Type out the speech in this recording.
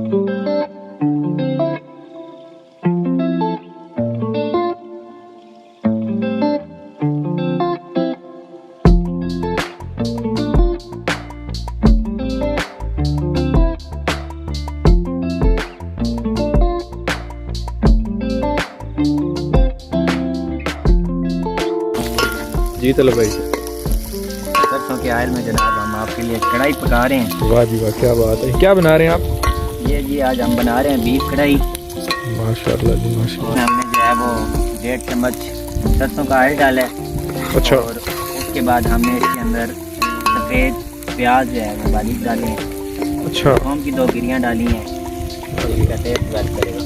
जी तलब भाई, सरसों के ऑयल में जनाब हम आपके लिए कढ़ाई पका रहे हैं। वाह जी वाह, क्या बात है। क्या बना रहे हैं आप? ये जी आज हम बना रहे हैं बीफ कढ़ाई। माशाल्लाह जी माशाल्लाह। हमने जो है वो 1.5 चम्मच सरसों का ऑयल डाला है। अच्छा। और उसके बाद हमने इसके अंदर सफ़ेद प्याज जो है वो बारीक डाले हैं। अच्छा। थूम की 2 गिरियाँ डाली हैं। इसका टेस्ट बैठ करेगा।